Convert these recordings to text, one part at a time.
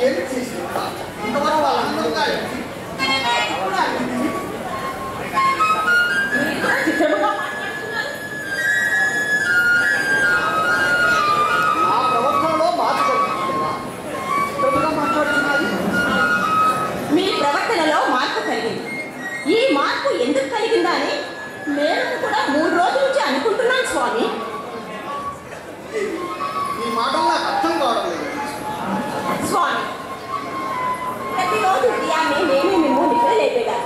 ఏమి చేసి ఇంతవరకు వాళ్ళందరూ ఆ ప్రవర్తనలో మార్పు చిత్రముగా మాట్లాడుతున్నది. మీ ప్రవర్తనలో మార్పు కలిగింది. ఈ మార్పు ఎందుకు కలిగిందా అని నేను కూడా 3 రోజుల నుంచి అనుకుంటున్నాను స్వామి. ఈ మాటలు నాకు అర్థం కావడం లేదు స్వామి. ప్రతిరోజు ఉదయాన్నే నేను మిమ్ము నిద్రలేపేగా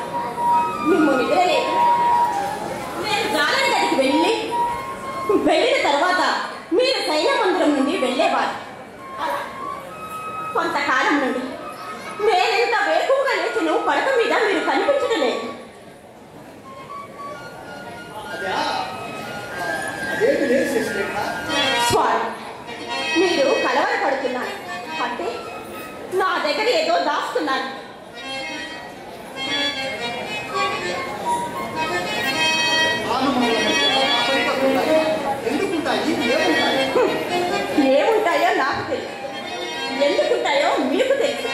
మిమ్ము నిద్రలేపి నేను జాలన గదికి వెళ్ళిన తర్వాత మీరు సైన్య మందిరం నుండి వెళ్ళేవారు. అలా కొంతకాలం నుండి నేనెంత వేగంగా లేచిను పడక మీద మీరు కనిపించడం లేదు. స్వామి, మీరు కలవరపడుతున్నారు అంటే నా దగ్గర ఏదో దాస్తున్నారు. ఏముంటాయో నాకు తెలుసు, ఎందుకుంటాయో మీకు తెలుసు.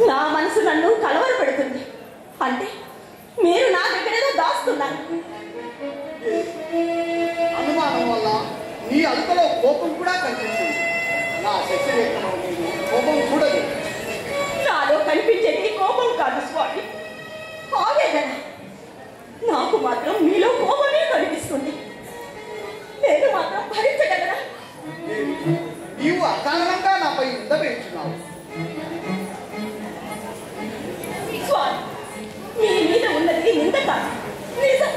నా మనసు నన్ను కలవర పెడుతుంది అంటే మీరు నా దగ్గర ఏదో దాస్తున్నారు. అనుమానం వల్ల నీ అదుపులో కోపం కూడా కనిపిస్తుంది. నా శశిరేఖలో నేను కోపం చూడదు. నాలో కనిపించేది కోపం కాదు స్వామి, ఆవేదన. నాకు మాత్రం మీలో కోపమే కనిపిస్తుంది. నేను మాత్రం భరించగలరా? నీవు అకారణంగా నాపై యుద్ధ వేస్తున్నావు. స్వామి, మీ మీద ఉన్నది నింద కాదు, నిజం.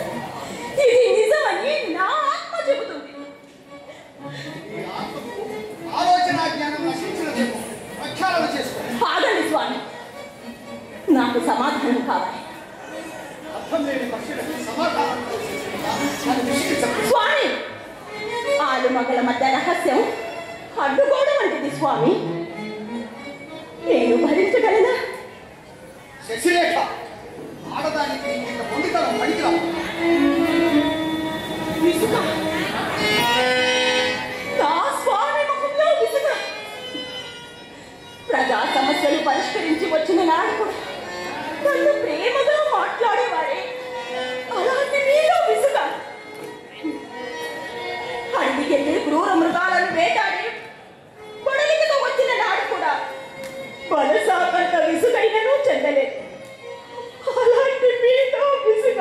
ఇది నిజమని నా ఆత్మ చెబుతుంది. ఆలోచన జ్ఞానం నశించిన ప్రక్షాళన చేసుకో. ఆగండి స్వామి, నాకు సమాధానం కావాలి. అర్థం లేని పక్షులకి సమాధానం స్వామి, ఆలుమగల మధ్య రహస్యం అడ్డుకోవడం వంటిది స్వామి. నేను భరించగలనా? శశిరేఖ, ఆడదానికి ఇంత పొందికలం పడికిరా. విసుక, నా స్వామి ముఖంలో విసుక. ప్రజా సమస్యలు పరిష్కరించి వచ్చిన నాడు కూడా నన్ను ప్రేమగా మాట్లాడేవాడే, అలాంటి మీలో విసుక. అడిగికెళ్ళి క్రూర మృగాలను వేటాడి పొడలికతో వచ్చిన నాడు కూడా బలసాకంత విసుగైనను చెందలేదు. అలాంటి మీతో విసుగ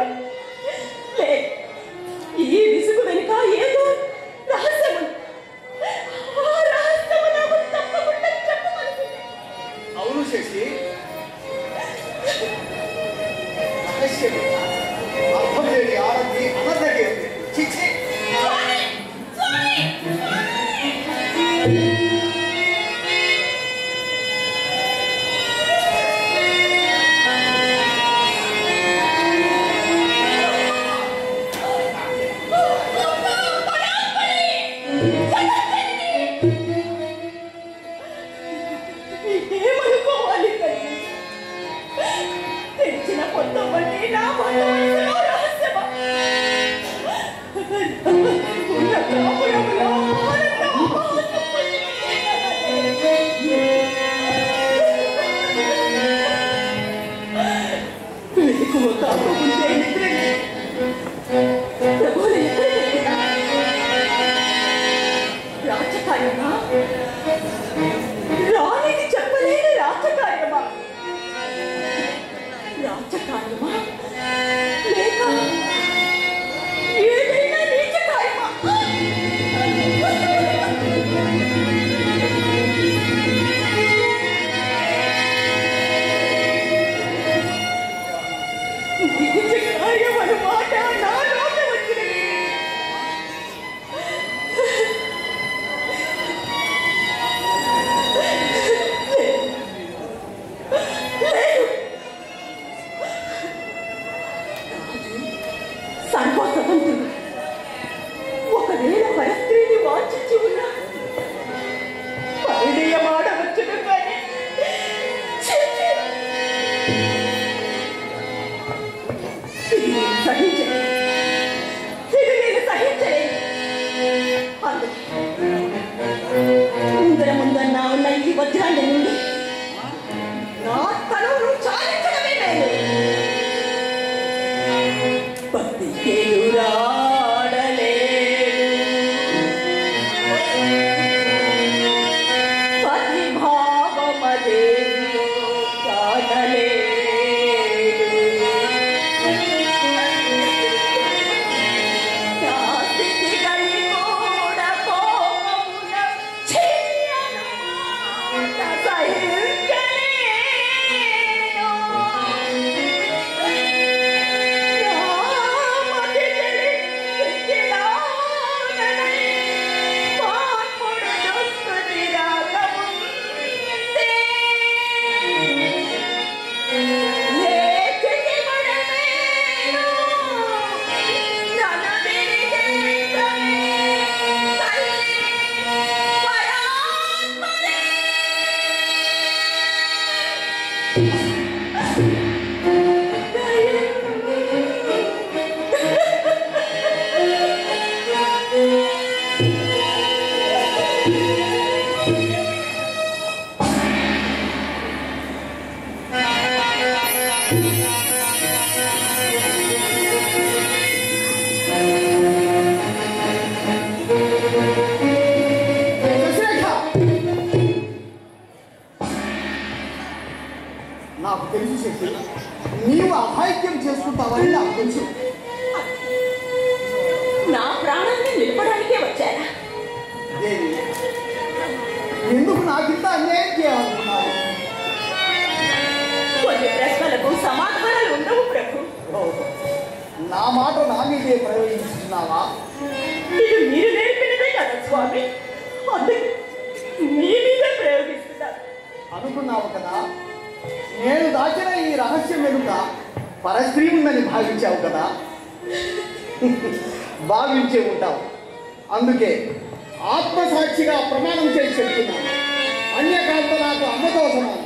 సహించలేదు. ఇది నేను సహించలేదు. అందుకే ముందరన్నా ఉన్న ఈ వజ్రాన్ని నుండి నా తనువును చాలించడమే లేదు. భక్తి నాకు తెలుసు శక్తి, నీవు అభాయిత్యం చేసుకుంటావని నాకు తెలుసు. నా ప్రాణాన్ని నిలపడానికే వచ్చారా? దేవి, ఎందుకు నాకింత అన్యాయం చేయాలనుకున్నావు? కొన్ని ప్రశ్నలకు సమాధానాలు ఉండవు ప్రభు. నా మాట నా మీదే ప్రయోగించుకున్నావా? ఇది మీరు నేర్పినదే కదా స్వామి, అందుకే మీ మీదే ప్రయోగిస్తున్నారు. అనుకున్నావు కదా, నేను దాచిన ఈ రహస్యం వెనుక పరస్త్రీ ఉందని భావించావు కదా. భావించే ఉంటావు. అందుకే ఆత్మసాక్షిగా ప్రమాణం చేసి చెప్తున్నాను, అన్యకాంత నాకు అమ్మతో సమానం.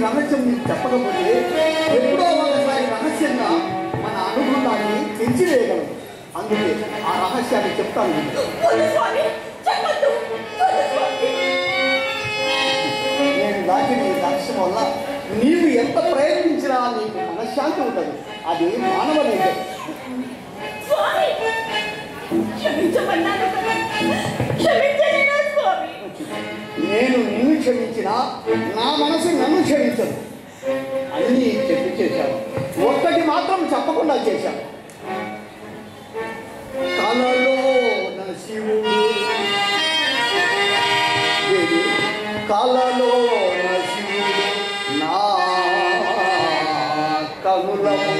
రహస్యం నీకు చెప్పకపోతే ఎప్పుడో ఒకసారి రహస్యంగా మన అనుభూతాన్ని పెంచివేయగలము. అందుకే ఆ రహస్యాన్ని చెప్తాను. నేను దాచిన ఈ రహస్యం వల్ల నీవు ఎంత ప్రయత్నించినా నీకు మనశ్శాంతి ఉంటుంది. అది మానవ నిజం. నేను నిన్ను క్షమించినా నా మనసు నన్ను క్షమించదు. అన్నీ చెప్పి చేశాను, ఒక్కటి మాత్రం చెప్పకుండా చేశాను. కలలో నా శివుడు, కలలో నా శివుడు నా కనులకు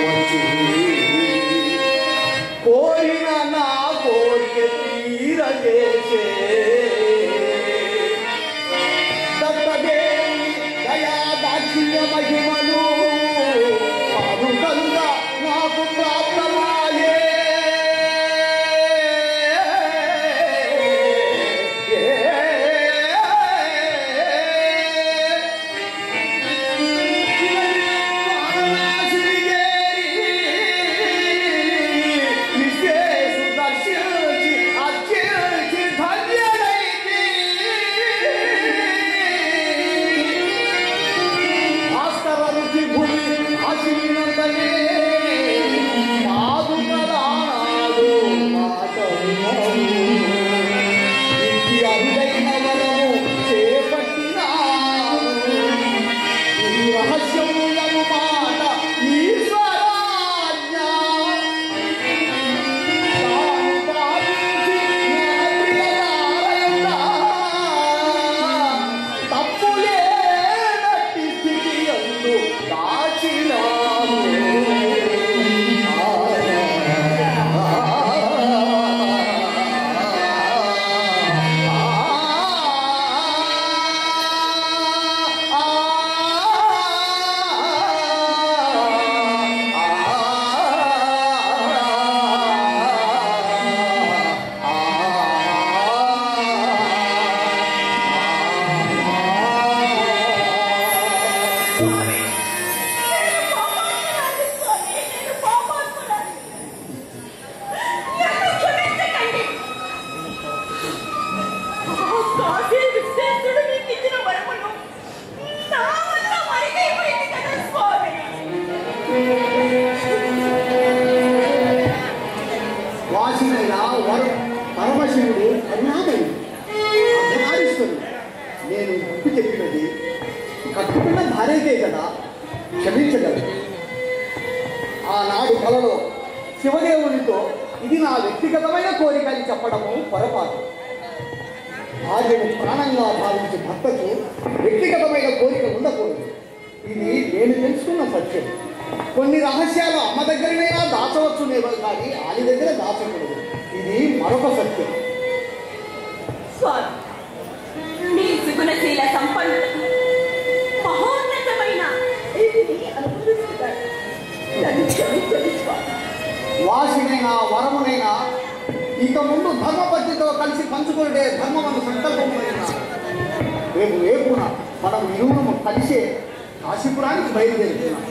వచ్చి కోరిన నా కోరిక తీరజేసే మహిమను పాదుకంగా నాకు ప్రాప్తమాయే. భాస్కరుడికి కట్టుకున్న భార్యకే కదా క్షమించగలదు. ఆనాడు కలలో శివదేవునితో ఇది నా వ్యక్తిగతమైన కోరిక అని చెప్పడము పొరపాటు. భార్యను ప్రాణంగా భావించే భర్తకు వ్యక్తిగతమైన కోరిక ఉండకూడదు. ఇది నేను తెలుసుకున్న సత్యం. కొన్ని రహస్యాలు అమ్మ దగ్గరనైనా దాచవచ్చునేమో కానీ ఆయన దగ్గర దాచకూడదు. ఇది మరొక సత్యం. స్వామి, మీ సుగుణశీల సంపన్న మహోన్నతమైన వాసినైనా వరమునైనా ఇక ముందు ధర్మపత్నితో కలిసి పంచుకుంటే ధర్మమను సంకల్పమైనా రేపున మనం ఇరువురము కలిసే కాశీపురానికి బయలుదేరుతున్నాం.